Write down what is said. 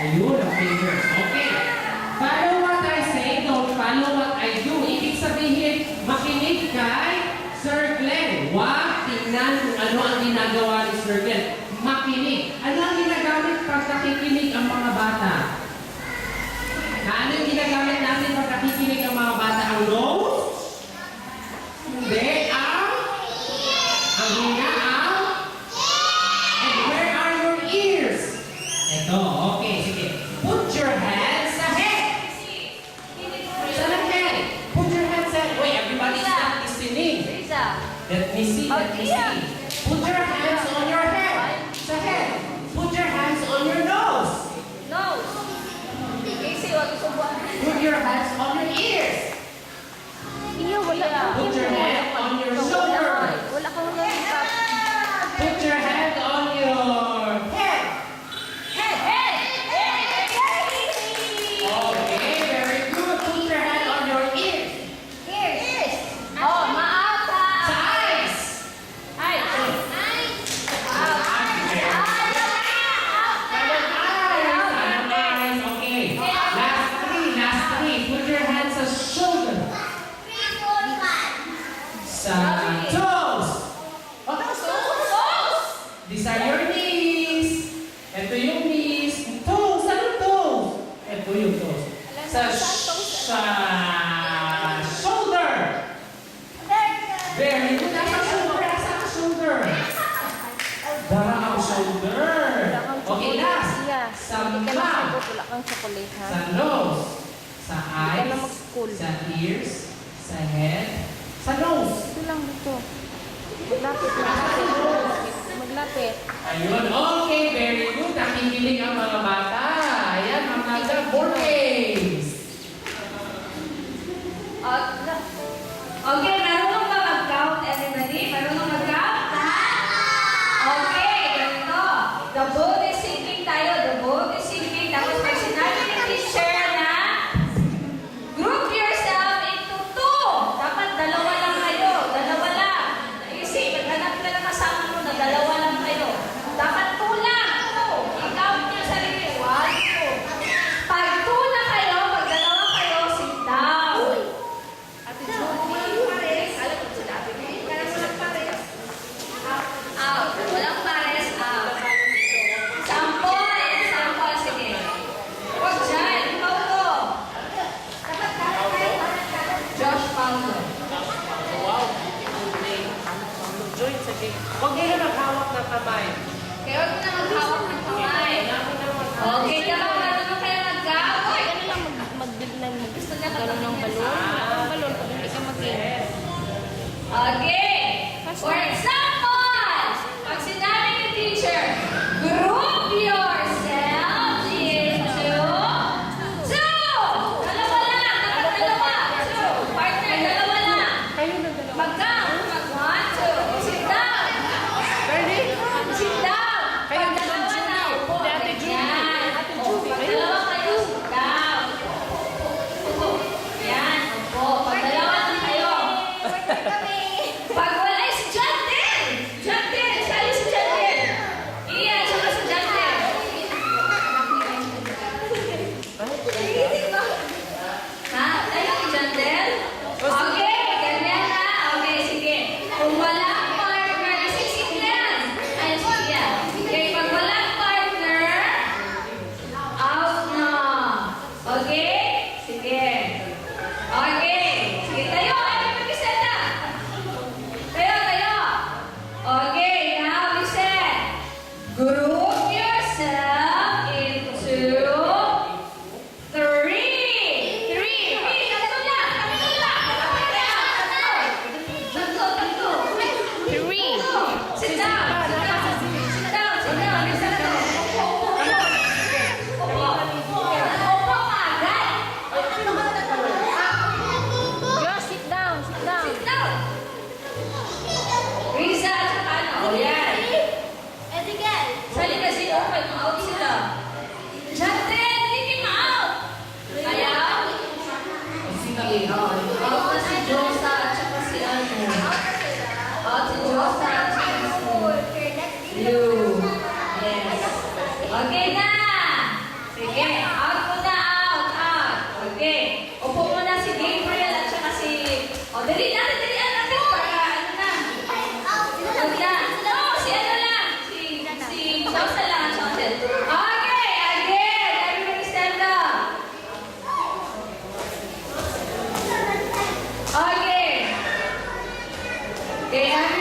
Ayun, ang fingers. Okay. Follow what I say, don't follow what I do. Ibig sabihin, makinig kay Sir Glenn. Huwag tingnan kung ano ang ginagawa ni Sir Glenn. Makinig. Ano ang ginagamit pag nakikinig ang mga bata? Ano yung ginagamit natin pag nakikinig ang mga bata? Ang nose? Hindi. Ang hina ang? And where are your ears? Ito. Okay, sige. Put your hands sa head. Sa head. Put your hands sa head. Wait, everybody's not listening. Let me see. Let me see. Put your hands on your head. Sa head. Put your hands on your nose. Put your hands on your ears. Put your hand on your shoulder. Put your hand on your head. Okay, very good. Put your hand on your ears. Sa eyes. Eyes. Okay. Last three. Put your hands sa shoulder. Sa toes. These are your knees. Ito yung knees. Toes. Anong toes? Ito yung toes. Sa shoulder. Very good. Nasa shoulder. Nasa shoulder. Dara ang shoulder. Okay, last. Sa mouth. Sa nose. Sa eyes. Sa ears. Sa head. Sa nose. Maglapit. Ayun. Okay, very good. Nakikinig ang mga bata. Ayan, mga boys. Okay, marunong ba mag-count, everybody? Marunong mag-count? Okay, ganito. The boat is sinking tayo. The boat is sinking. Tapos pag sinabi ni teacher na group yourself into two. Dapat dalawa lang kayo. Dalawa lang. Kasi maghanap ka na kasama mo na dalawa lang kayo. Dapat two lang. Two. I-count niyo sarili. 1, 2. Pag two na kayo, pag dalawa kayo, sit down. Walang pares, Sample, sige. Huwag dyan, Paulo. Josh Paulo. Huwag kayo naghawak ng kamay. Kaya huwag mo na maghawak ng kamay. Okay, marunong kayo mag-gawin. Gusto niya gano'n ng balon. Ang balon, pag hindi ka mag-in. Okay. For example, pag sinabi ni teacher, group yourself into two. Dalawa lang. Dapat dalawa. Two. Partner, dalawa lang. Mag-count. 1, 2. Sit down. Sit down. Pag dalawa na, upo. Ganyan. Pag dalawa kayo, sit down. Yan. Upo. Pag dalawa lang kayo. Pag wala si John din. John din. Sali si John din. Iyan, saka si John din. Ha? Ayaw si John din? Okay, ganyan na. Okay, Kay Ate